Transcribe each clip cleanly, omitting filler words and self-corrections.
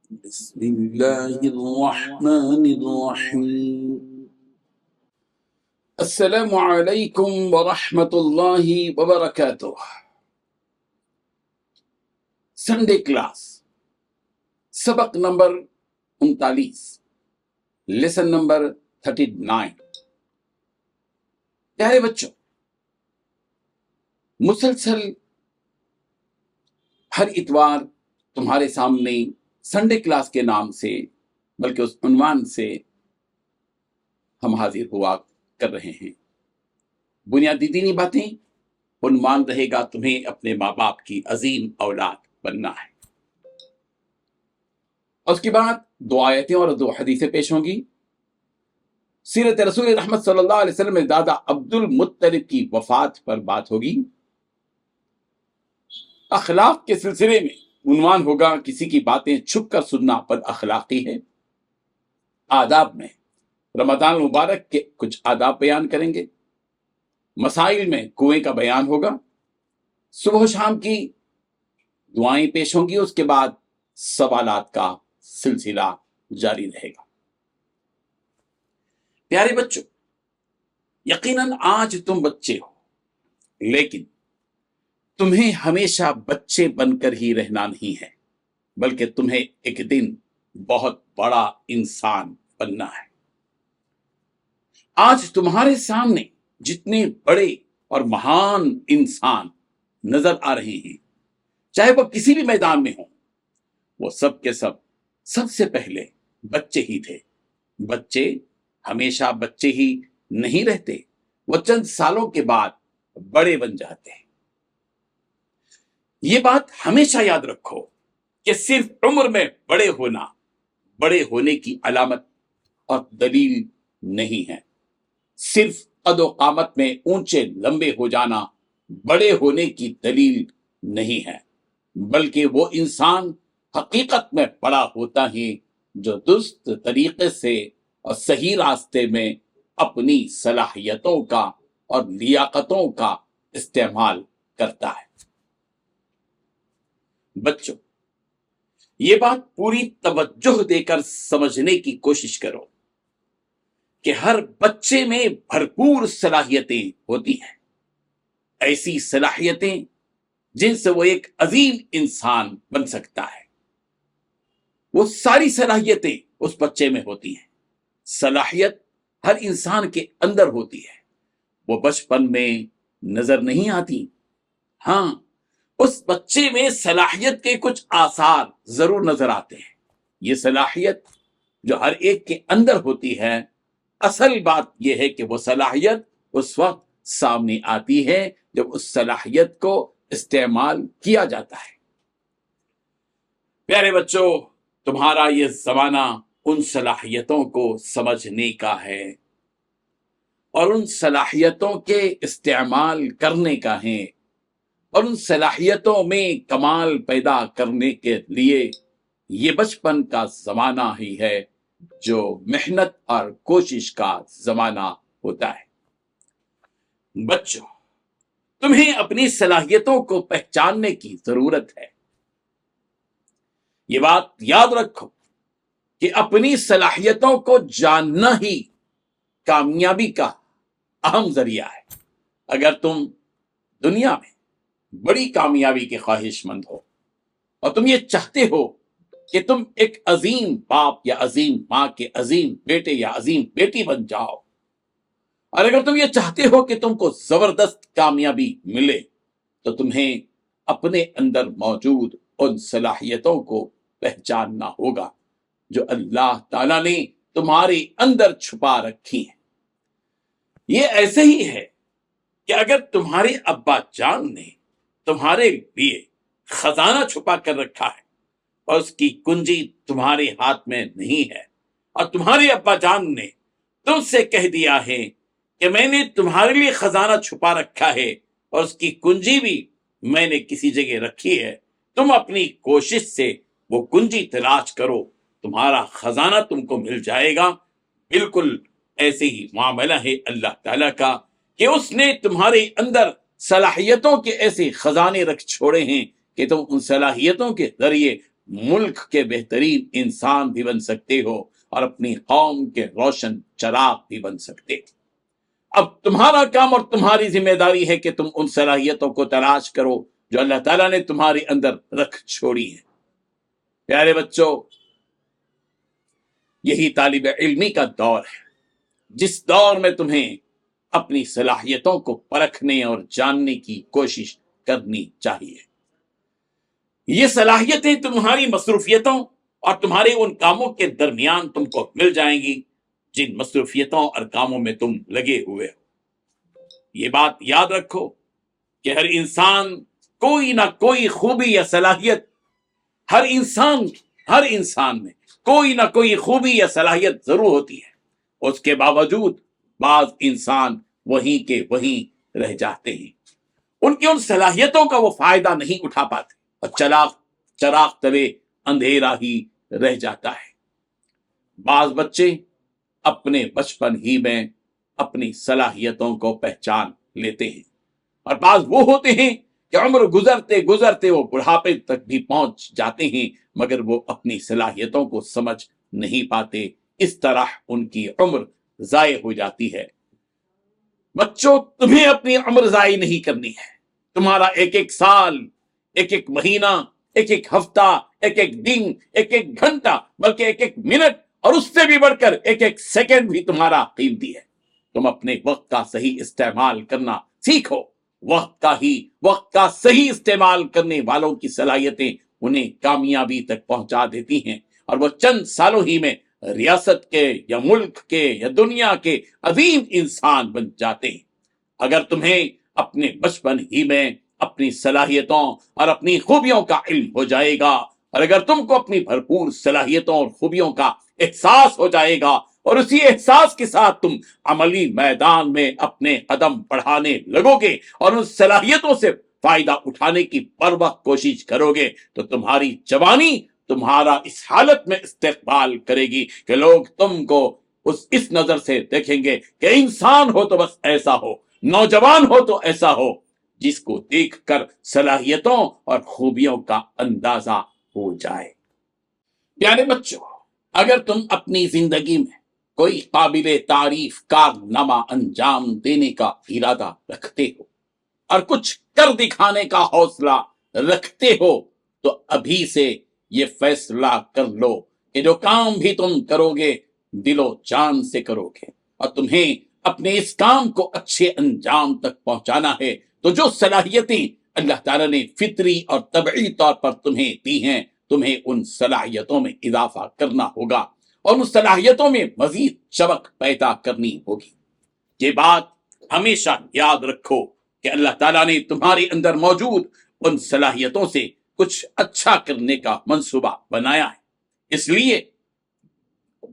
بسم اللہ الرحمن الرحیم۔ السلام علیکم ورحمۃ اللہ وبرکاتہ۔ سنڈے کلاس، سبق نمبر 39، لیسن نمبر 39۔ پیارے بچوں، مسلسل ہر اتوار تمہارے سامنے سنڈے کلاس کے نام سے، بلکہ اس عنوان سے ہم حاضر ہوا کر رہے ہیں۔ بنیادی دینی باتیں، عنوان رہے گا تمہیں اپنے ماں باپ کی عظیم اولاد بننا ہے۔ اور اس کے بعد 2 آیتیں اور 2 حدیثیں پیش ہوں گی۔ سیرت رسول رحمت صلی اللہ علیہ وسلم میں دادا عبد المطلب کی وفات پر بات ہوگی۔ اخلاق کے سلسلے میں عنوان ہوگا کسی کی باتیں چھپ کر سننا بد اخلاقی ہے۔ آداب میں رمضان مبارک کے کچھ آداب بیان کریں گے۔ مسائل میں کنویں کا بیان ہوگا۔ صبح و شام کی دعائیں پیش ہوں گی، اس کے بعد سوالات کا سلسلہ جاری رہے گا۔ پیارے بچوں، یقیناً آج تم بچے ہو، لیکن تمہیں ہمیشہ بچے بن کر ہی رہنا نہیں ہے، بلکہ تمہیں ایک دن بہت بڑا انسان بننا ہے۔ آج تمہارے سامنے جتنے بڑے اور مہان انسان نظر آ رہے ہیں، چاہے وہ کسی بھی میدان میں ہوں، وہ سب کے سب سے پہلے بچے ہی تھے۔ بچے ہمیشہ بچے ہی نہیں رہتے، وہ چند سالوں کے بعد بڑے بن جاتے ہیں۔ یہ بات ہمیشہ یاد رکھو کہ صرف عمر میں بڑے ہونا بڑے ہونے کی علامت اور دلیل نہیں ہے۔ صرف قد و قامت میں اونچے لمبے ہو جانا بڑے ہونے کی دلیل نہیں ہے، بلکہ وہ انسان حقیقت میں بڑا ہوتا ہے جو درست طریقے سے اور صحیح راستے میں اپنی صلاحیتوں کا اور لیاقتوں کا استعمال کرتا ہے۔ بچوں، یہ بات پوری توجہ دے کر سمجھنے کی کوشش کرو کہ ہر بچے میں بھرپور صلاحیتیں ہوتی ہیں، ایسی صلاحیتیں جن سے وہ ایک عظیم انسان بن سکتا ہے۔ وہ ساری صلاحیتیں اس بچے میں ہوتی ہیں۔ صلاحیت ہر انسان کے اندر ہوتی ہے، وہ بچپن میں نظر نہیں آتی۔ ہاں، اس بچے میں صلاحیت کے کچھ آثار ضرور نظر آتے ہیں۔ یہ صلاحیت جو ہر ایک کے اندر ہوتی ہے، اصل بات یہ ہے کہ وہ صلاحیت اس وقت سامنے آتی ہے جب اس صلاحیت کو استعمال کیا جاتا ہے۔ پیارے بچوں، تمہارا یہ زمانہ ان صلاحیتوں کو سمجھنے کا ہے اور ان صلاحیتوں کے استعمال کرنے کا ہے، اور ان صلاحیتوں میں کمال پیدا کرنے کے لیے یہ بچپن کا زمانہ ہی ہے جو محنت اور کوشش کا زمانہ ہوتا ہے۔ بچوں، تمہیں اپنی صلاحیتوں کو پہچاننے کی ضرورت ہے۔ یہ بات یاد رکھو کہ اپنی صلاحیتوں کو جاننا ہی کامیابی کا اہم ذریعہ ہے۔ اگر تم دنیا میں بڑی کامیابی کے خواہش مند ہو اور تم یہ چاہتے ہو کہ تم ایک عظیم باپ یا عظیم ماں کے عظیم بیٹے یا عظیم بیٹی بن جاؤ، اور اگر تم یہ چاہتے ہو کہ تم کو زبردست کامیابی ملے، تو تمہیں اپنے اندر موجود ان صلاحیتوں کو پہچاننا ہوگا جو اللہ تعالیٰ نے تمہارے اندر چھپا رکھی ہیں۔ یہ ایسے ہی ہے کہ اگر تمہارے ابا جان نے تمہارے لیے خزانہ چھپا کر رکھا ہے اور اس کی کنجی تمہارے ہاتھ میں نہیں ہے، اور تمہارے ابا جان نے تم سے کہہ دیا ہے کہ میں نے تمہارے لیے خزانہ چھپا رکھا ہے اور اس کی کنجی بھی میں نے کسی جگہ رکھی ہے، تم اپنی کوشش سے وہ کنجی تلاش کرو، تمہارا خزانہ تم کو مل جائے گا۔ بالکل ایسے ہی معاملہ ہے اللہ تعالیٰ کا کہ اس نے تمہارے اندر صلاحیتوں کے ایسے خزانے رکھ چھوڑے ہیں کہ تم ان صلاحیتوں کے ذریعے मुल्क के बेहतरीन इंसान भी बन सकते हो और अपनी कौम के रोशन चराग भी बन सकते हो। अब तुम्हारा काम और तुम्हारी जिम्मेदारी है कि तुम उन सलाहियतों को तलाश करो जो अल्लाह ताला ने तुम्हारे अंदर रख छोड़ी है। प्यारे बच्चों, यही तालिब इल्मी का दौर है, जिस दौर में तुम्हें अपनी सलाहियतों को परखने और जानने की कोशिश करनी चाहिए। ये सलाहियतें तुम्हारी मसरूफियतों और तुम्हारे उन कामों के दरमियान तुमको मिल जाएंगी जिन मसरूफियतों और कामों में तुम लगे हुए हो। ये बात याद रखो कि हर इंसान कोई ना कोई खूबी या सलाहियत, हर इंसान में कोई ना कोई खूबी या सलाहियत जरूर होती है। उसके बावजूद बाज इंसान वहीं के वहीं रह जाते हैं, उनकी उन सलाहियतों का वो फायदा नहीं उठा पाते और चराग तले अंधेरा ही रह जाता है। बाज बच्चे अपने बचपन ही में अपनी सलाहियतों को पहचान लेते हैं और बाज वो होते हैं कि उम्र गुजरते गुजरते वो बुढ़ापे तक भी पहुंच जाते हैं, मगर वो अपनी सलाहियतों को समझ नहीं पाते। इस तरह उनकी उम्र जाये हो जाती है। बच्चों, तुम्हें अपनी उम्र जाये नहीं करनी है। तुम्हारा एक एक साल, एक एक महीना, एक एक हफ्ता, एक एक दिन, एक एक घंटा, बल्कि एक एक मिनट और उससे भी बढ़कर एक एक सेकंड भी तुम्हारा कीमती है। तुम अपने वक्त का सही इस्तेमाल करना सीखो। वक्त का सही इस्तेमाल करने वालों की सलाहियतें उन्हें कामयाबी तक पहुंचा देती हैं और वो चंद सालों ही में रियासत के या मुल्क के या दुनिया के अजीम इंसान बन जाते हैं। अगर तुम्हें अपने बचपन ही में अपनी सलाहियतों और अपनी खूबियों का इल्म हो जाएगा और अगर तुमको अपनी भरपूर सलाहियतों और खूबियों का एहसास हो जाएगा और उसी एहसास के साथ तुम अमली मैदान में अपने कदम बढ़ाने लगोगे और उन सलाहियतों से फायदा उठाने की परवह कोशिश करोगे, तो तुम्हारी जवानी तुम्हारा इस हालत में इस्तेकबाल करेगी कि लोग तुमको इस नजर से देखेंगे कि इंसान हो तो बस ऐसा हो, नौजवान हो तो ऐसा हो, जिसको देखकर सलाहियतों और खूबियों का अंदाजा हो जाए। प्यारे बच्चों, अगर तुम अपनी जिंदगी में कोई काबिले तारीफ कारनामा अंजाम देने का इरादा रखते हो और कुछ कर दिखाने का हौसला रखते हो, तो अभी से ये फैसला कर लो कि जो काम भी तुम करोगे दिलो जान से करोगे और तुम्हें अपने इस काम को अच्छे अंजाम तक पहुंचाना है। तो जो सलाहियतें अल्लाह ताला ने फितरी और तबई तौर पर तुम्हें दी हैं, तुम्हें उन सलाहियतों में इजाफा करना होगा और उन सलाहियतों में मजीद चमक पैदा करनी होगी। ये बात हमेशा याद रखो कि अल्लाह ताला ने तुम्हारे अंदर मौजूद उन सलाहियतों से कुछ अच्छा करने का मंसूबा बनाया है। इसलिए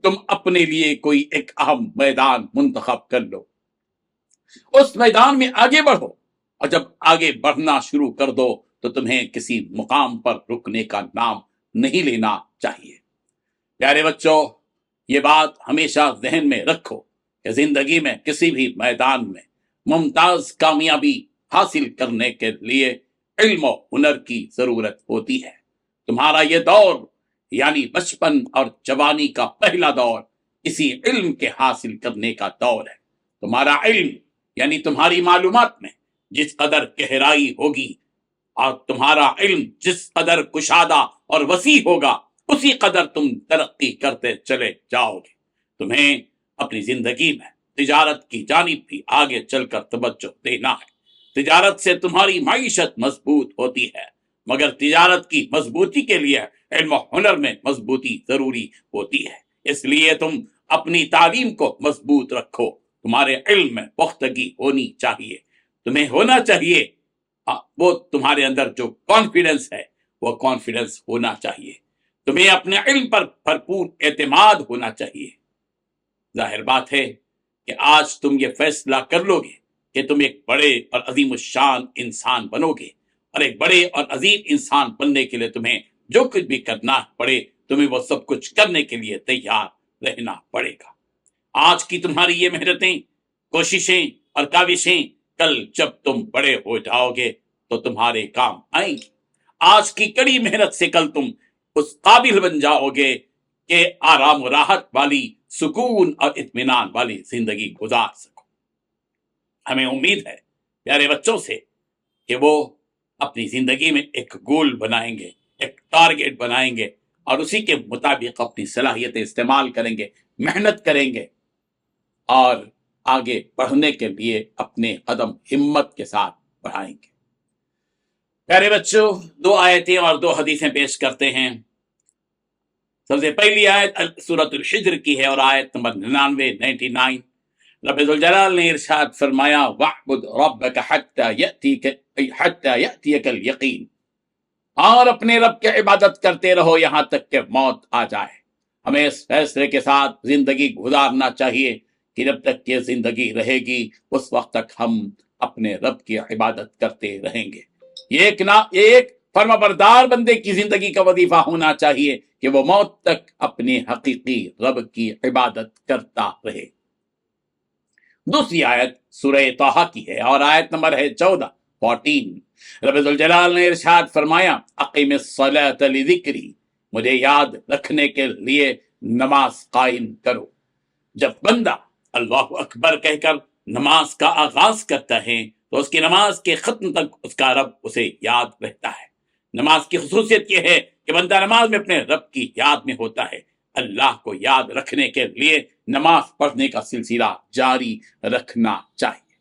तुम अपने लिए कोई एक अहम मैदान मुंतखब कर लो, उस मैदान में आगे बढ़ो और जब आगे बढ़ना शुरू कर दो तो तुम्हें किसी मुकाम पर रुकने का नाम नहीं लेना चाहिए। प्यारे बच्चों, ये बात हमेशा जहन में रखो कि जिंदगी में किसी भी मैदान में मुमताज कामयाबी हासिल करने के लिए इल्म और हुनर की जरूरत होती है। तुम्हारा ये दौर यानी बचपन और जवानी का पहला दौर इसी इल्म के हासिल करने का दौर है। तुम्हारा इल्म यानी तुम्हारी मालूमात में जिस कदर गहराई होगी और तुम्हारा इल्म जिस कदर कुशादा और वसी होगा, उसी कदर तुम तरक्की करते चले जाओगे। तुम्हें अपनी जिंदगी में तिजारत की जानिब भी आगे चलकर तवज्जो देना है। तिजारत से तुम्हारी माईशत मजबूत होती है, मगर तिजारत की मजबूती के लिए इल्म और हुनर में मजबूती जरूरी होती है। इसलिए तुम अपनी तालीम को मजबूत रखो। तुम्हारे इल्म में पुख्तगी होनी चाहिए। तुम्हें होना चाहिए वो तुम्हारे अंदर जो कॉन्फिडेंस है वो कॉन्फिडेंस होना चाहिए। तुम्हें अपने इल्म पर भरपूर एतमाद होना चाहिए। जाहिर बात है कि आज तुम ये फैसला कर लोगे कि तुम एक बड़े और अजीम शान इंसान बनोगे और एक बड़े और अजीम इंसान बनने के लिए तुम्हें जो कुछ भी करना पड़े, तुम्हें वो सब कुछ करने के लिए तैयार रहना पड़ेगा। आज की तुम्हारी ये मेहनतें, कोशिशें और काविशें कल जब तुम बड़े हो जाओगे तो तुम्हारे काम आएंगी। आज की कड़ी मेहनत से कल तुम उस काबिल बन जाओगे कि आराम और राहत वाली, सुकून और इत्मीनान वाली जिंदगी गुजार सको। हमें उम्मीद है प्यारे बच्चों से कि वो अपनी जिंदगी में एक गोल बनाएंगे, एक टारगेट बनाएंगे और उसी के मुताबिक अपनी सलाहियतें इस्तेमाल करेंगे, मेहनत करेंगे और आगे बढ़ने के लिए अपने कदम हिम्मत के साथ बढ़ाएंगे। प्यारे बच्चों, 2 आयतें और 2 हदीसें पेश करते हैं। सबसे पहली आयत सूरतुल हिज्र की है और आयत नंबर 99 रब्बुल जलाल ने इरशाद फरमाया, वअब्दुर रब्बक हत्ता यअतियकल यकीन, और अपने रब की इबादत करते रहो यहां तक कि मौत आ जाए। हमें इस फैसले के साथ जिंदगी गुजारना चाहिए कि जब तक ये जिंदगी रहेगी उस वक्त तक हम अपने रब की इबादत करते रहेंगे। ये एक फर्माबरदार बंदे की जिंदगी का वजीफा होना चाहिए कि वो मौत तक अपने हकीकी रब की इबादत करता रहे। दूसरी आयत सूरह ताहा की है और आयत नंबर है 14। रब्बुल जलाल ने इरशाद फरमाया, अक़ीमिस्सलात लिज़िक्री, मुझे याद रखने के लिए नमाज कायम करो। जब बंदा अल्लाहु अकबर कहकर नमाज का आगाज करता है तो उसकी नमाज के खत्म तक उसका रब उसे याद रहता है। नमाज की खुसूसियत यह है कि बंदा नमाज में अपने रब की याद में होता है। अल्लाह को याद रखने के लिए नमाज पढ़ने का सिलसिला जारी रखना चाहिए।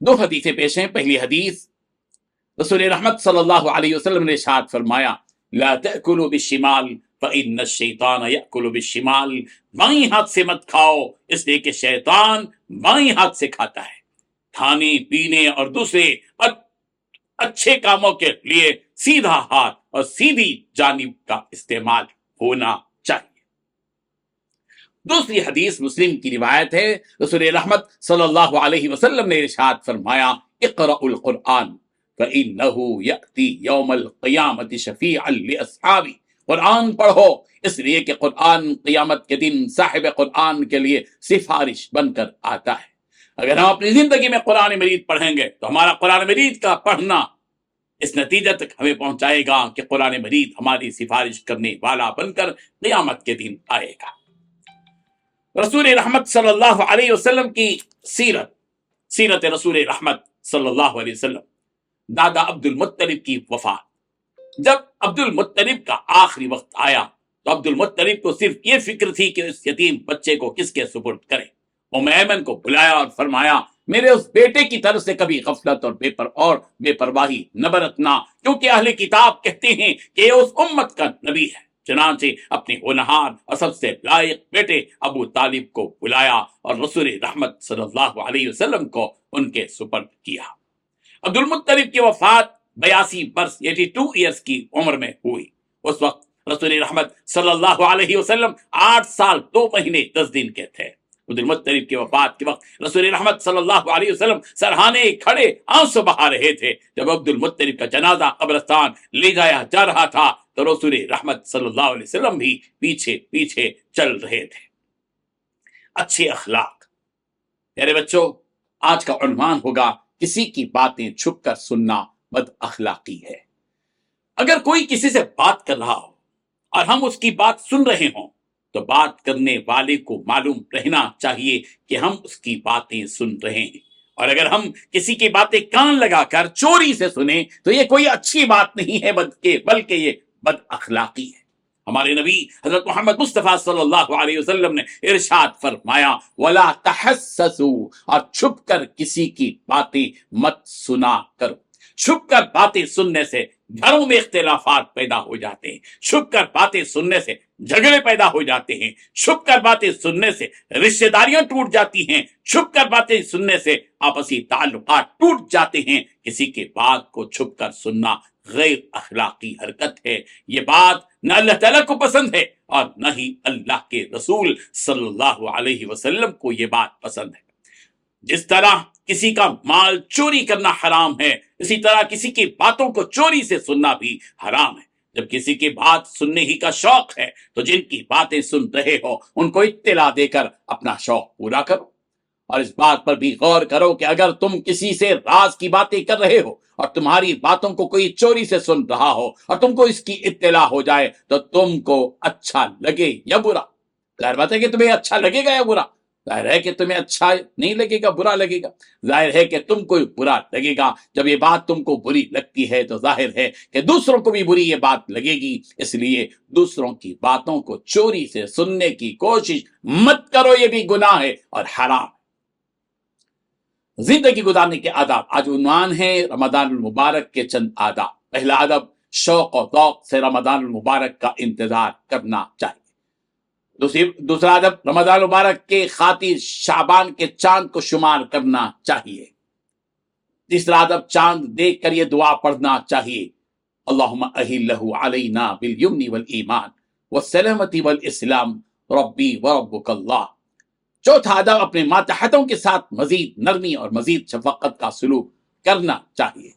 2 हदीसें पेश हैं। पहली हदीस, रसूल रहमत सल्लल्लाहु अलैहि वसल्लम ने इरशाद फरमाया, ला तअकुलू बिश्शिमाल फ़इन्न शैतान यअकुलु बिश्शिमाल, बाईं हाथ से मत खाओ इसलिए कि शैतान बाईं हाथ से खाता है। खाने पीने और दूसरे अच्छे कामों के लिए सीधा हाथ और सीधी जानिब का इस्तेमाल होना चाहिए। दूसरी हदीस मुस्लिम की रिवायत है। रसूल रहमत सल्लल्लाहु अलैहि वसल्लम ने इरशाद फरमाया, इक़राउल कुरआन फ़इन्नहु यअती यौमल क़ियामति शफ़ीअन लिअस्हाबी, कुरान पढ़ो इसलिए कि कुरान क़ियामत के दिन साहिब कुरान के लिए सिफारिश बनकर आता है। अगर हम अपनी जिंदगी में कुरान मजीद पढ़ेंगे तो हमारा कुरान मजीद का पढ़ना इस नतीजे तक हमें पहुंचाएगा कि कुरान मजीद हमारी सिफारिश करने वाला बनकर क़ियामत के दिन आएगा। रसूल रहमत सल्लल्लाहु अलैहि वसल्लम की सीरत रसूल रहमत सल्लल्लाहु अलैहि वसल्लम, दादा अब्दुल मुत्तलिब की वफात। जब अब्दुल मुत्तलिब का आखिरी वक्त आया तो अब्दुल मुत्तलिब को सिर्फ ये फिक्र थी कि इस यतीम बच्चे को किसके सुपुर्द करें। उम्मे ऐमन को बुलाया और फरमाया, मेरे उस बेटे की तरफ से कभी गफलत और बेपरवाही न बरतना, क्योंकि अहले किताब कहते हैं कि ये उस उम्मत का नबी है। चनांचे अपने होनहार और सबसे लायक बेटे अबू तालिब को बुलाया और रसूल रहमत सल्लल्लाहु अलैहि वसल्लम को उनके सुपुर्द किया। अब्दुल मुत्तलिब की वफात 82 वर्ष 82 ईयर्स की उम्र में हुई। उस वक्त रसूल रहमत सल्लल्लाहु अलैहि वसल्लम 8 साल 2 महीने 10 दिन के थे। अब्दुल मुत्तलिब की वफात के वक्त रसूल रहमत सल्लल्लाहु अलैहि वसल्लम सरहाने खड़े आंसू बहा रहे थे। जब अब्दुल मुत्तलिब का जनाजा कब्रिस्तान ले जाया जा रहा था तो रसूल रहमत सल्लल्लाहु अलैहि वसल्लम भी पीछे पीछे चल रहे थे। अच्छे अखलाक। प्यारे बच्चों, आज का उन्वान होगा, किसी की बातें छुपकर सुनना बद अखलाकी है। अगर कोई किसी से बात कर रहा हो और हम उसकी बात सुन रहे हों तो बात करने वाले को मालूम रहना चाहिए कि हम उसकी बातें सुन रहे हैं। और अगर हम किसी की बातें कान लगाकर चोरी से सुने तो ये कोई अच्छी बात नहीं है, बल्कि ये बद अखलाकी है। हमारे नबी हजरत मोहम्मद मुस्तफा सल्लल्लाहु अलैहि वसल्लम ने इरशाद फरमाया, वला तहस्ससू, और छुपकर किसी की बातें मत सुना करो। छुपकर बातें सुनने से घरों में इख्तिलाफात पैदा हो जाते हैं। छुपकर बातें सुनने से झगड़े पैदा हो जाते हैं। छुपकर बातें सुनने से रिश्तेदारियां टूट जाती हैं। छुपकर बातें सुनने से आपसी ताल्लुकात टूट जाते हैं। किसी के बात को छुपकर सुनना गैर अखलाकी हरकत है। ये बात न अल्लाह ताला को पसंद है और न ही अल्लाह के रसूल सल्लल्लाहु अलैहि वसल्लम को ये बात पसंद है। जिस तरह किसी का माल चोरी करना हराम है, इसी तरह किसी की बातों को चोरी से सुनना भी हराम है। जब किसी की बात सुनने ही का शौक है तो जिनकी बातें सुन रहे हो उनको इत्तला देकर अपना शौक पूरा करो। اور اس بات پر بھی غور کرو کہ اگر تم کسی سے راز کی باتیں کر رہے ہو اور تمہاری باتوں کو کوئی چوری سے سن رہا ہو اور تم کو اس کی اطلاع ہو جائے تو تم کو اچھا لگے یا برا؟ ظاہر بات ہے کہ تمہیں اچھا لگے گا یا برا؟ ظاہر ہے کہ تمہیں اچھا نہیں لگے گا، برا لگے گا۔ ظاہر ہے کہ تم کو برا لگے گا۔ جب یہ بات تم کو بری لگتی ہے تو ظاہر ہے کہ دوسروں کو بھی بری یہ بات لگے گی۔ اس لیے دوسروں کی باتوں کو چوری سے سننے کی کوشش مت کرو، یہ بھی گناہ ہے اور حرام۔ زندگی گزارنے کے آداب، آج عنوان ہے رمضان المبارک کے چند آداب۔ پہلا ادب، شوق و ذوق سے رمضان المبارک کا انتظار کرنا چاہیے۔ دوسرا ادب، رمضان المبارک کے خاطر شعبان کے چاند کو شمار کرنا چاہیے۔ تیسرا ادب، چاند دیکھ کر یہ دعا پڑھنا چاہیے، اللہم اہلہ علینا بالیمن والایمان والسلامتی والاسلام ربی وربک اللہ۔ چوتھا ادب، اپنے ماتحتوں کے ساتھ مزید نرمی اور مزید شفقت کا سلوک کرنا چاہیے۔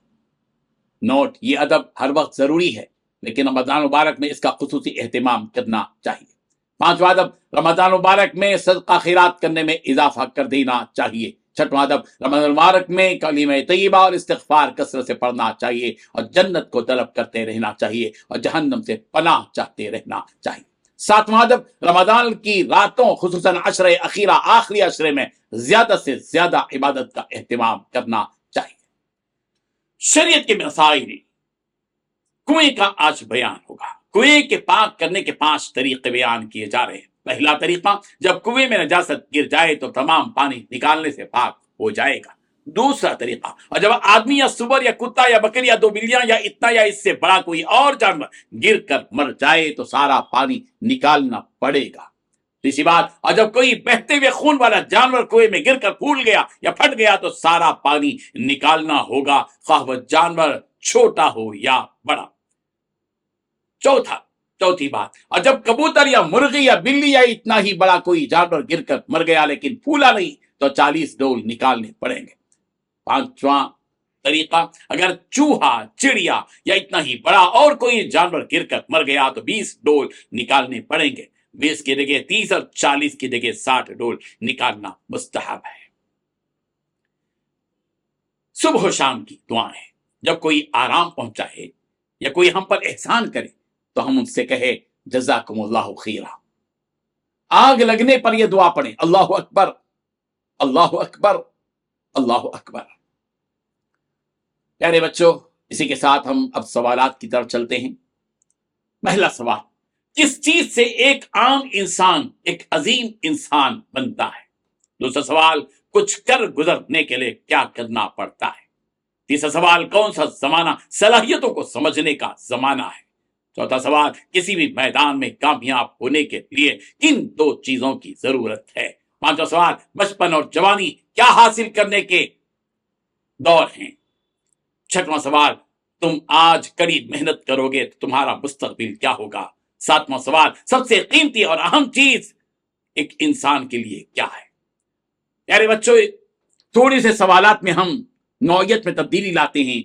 نوٹ، یہ ادب ہر وقت ضروری ہے لیکن رمضان مبارک میں اس کا خصوصی اہتمام کرنا چاہیے۔ پانچواں ادب، رمضان مبارک میں صدقہ خیرات کرنے میں اضافہ کر دینا چاہیے۔ چھٹواں ادب، رمضان مبارک میں کلمہ طیبہ اور استغفار کثرت سے پڑھنا چاہیے اور جنت کو طلب کرتے رہنا چاہیے اور جہنم سے پناہ چاہتے رہنا چاہیے۔ ساتواں ادب، رمضان کی راتوں خصوصاً عشرہ اخیرہ، آخری عشرے میں زیادہ سے زیادہ عبادت کا اہتمام کرنا چاہیے۔ شریعت کے مسائل، کنویں کا آج بیان ہوگا۔ کنویں کے پاک کرنے کے 5 طریقے بیان کیے جا رہے ہیں۔ پہلا طریقہ، جب کنویں میں نجاست گر جائے تو تمام پانی نکالنے سے پاک ہو جائے گا۔ دوسرا طریقہ، اور جب آدمی یا سور یا کتا یا بکری یا 2 بلیاں یا اتنا یا اس سے بڑا کوئی اور جانور گر کر مر جائے تو سارا پانی نکالنا پڑے گا۔ تیسری بات، اور جب کوئی بہتے ہوئے خون والا جانور کنویں میں گر کر پھول گیا یا پھٹ گیا تو سارا پانی نکالنا ہوگا، خواہ وہ جانور چھوٹا ہو یا بڑا۔ چوتھی بات، اور جب کبوتر یا مرغی یا بلی یا اتنا ہی بڑا کوئی جانور گر کر مر گیا لیکن پھولا نہیں تو 40 ڈول نکالنے پڑیں گے۔ پانچواں طریقہ، اگر چوہا، چڑیا یا اتنا ہی بڑا اور کوئی جانور گر کر مر گیا تو 20 ڈول نکالنے پڑیں گے۔ 20 کی جگہ 30 اور 40 کی جگہ 60 ڈول نکالنا مستحب ہے۔ صبح و شام کی دعائیں، جب کوئی آرام پہنچائے یا کوئی ہم پر احسان کرے تو ہم ان سے کہے جزاکم اللہ خیرا۔ آگ لگنے پر یہ دعا پڑھیں، اللہ اکبر اللہ اکبر اللہ اکبر۔ پیارے بچوں، اسی کے ساتھ ہم اب سوالات کی طرف چلتے ہیں۔ پہلا سوال، کس چیز سے ایک عام انسان ایک عظیم انسان بنتا ہے؟ دوسرا سوال، کچھ کر گزرنے کے لیے کیا کرنا پڑتا ہے؟ تیسرا سوال، کون سا زمانہ صلاحیتوں کو سمجھنے کا زمانہ ہے؟ چوتھا سوال، کسی بھی میدان میں کامیاب ہونے کے لیے کن 2 چیزوں کی ضرورت ہے؟ پانچواں سوال، بچپن اور جوانی کیا حاصل کرنے کے دور ہیں؟ چھٹواں سوال، تم آج کڑی محنت کرو گے تو تمہارا مستقبل کیا ہوگا؟ ساتواں سوال، سب سے قیمتی اور اہم چیز ایک انسان کے لیے کیا ہے؟ پیارے بچوں، تھوڑی سے سوالات میں ہم نوعیت میں تبدیلی لاتے ہیں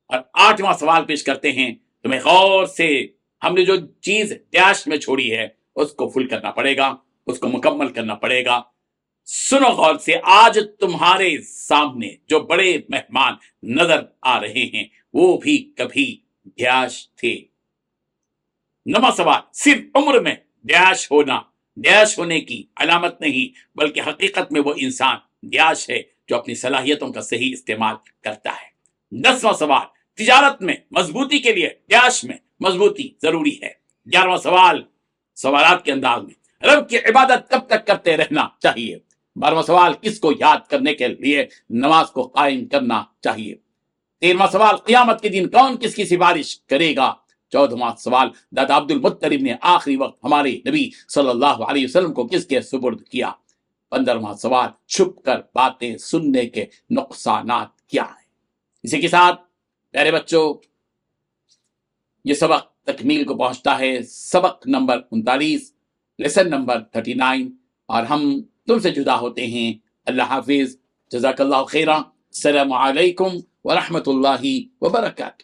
اور 8واں سوال پیش کرتے ہیں۔ تمہیں غور سے ہم نے جو چیز ڈیش میں چھوڑی ہے اس کو فل کرنا پڑے گا، اس کو مکمل کرنا پڑے گا۔ سنو غور سے، آج تمہارے سامنے جو بڑے مہمان نظر آ رہے ہیں وہ بھی کبھی ڈیش تھے۔ 9واں سوال، صرف عمر میں ڈیش ہونے کی علامت نہیں بلکہ حقیقت میں وہ انسان ڈیش ہے جو اپنی صلاحیتوں کا صحیح استعمال کرتا ہے۔ 10واں سوال، تجارت میں مضبوطی کے لیے ڈیش میں مضبوطی ضروری ہے۔ 11واں سوال، سوالات کے انداز میں، رب کی عبادت کب تک کرتے رہنا چاہیے؟ 12واں سوال، کس کو یاد کرنے کے لیے نماز کو قائم کرنا چاہیے؟ 13واں سوال، قیامت کے دن کون کس کی سفارش کرے گا؟ 14واں سوال، دادا عبد المطلب نے آخری وقت ہمارے نبی صلی اللہ علیہ وسلم کو کس کے سپرد کیا؟ 15واں سوال، چھپ کر باتیں سننے کے نقصانات کیا ہیں؟ اسی کے ساتھ پیارے بچوں، یہ سبق تکمیل کو پہنچتا ہے، سبق نمبر 39، لیسن نمبر 39، اور ہم تم سے جدا ہوتے ہیں۔ اللہ حافظ، جزاک اللہ خیرا، السلام علیکم ورحمۃ اللہ وبرکاتہ۔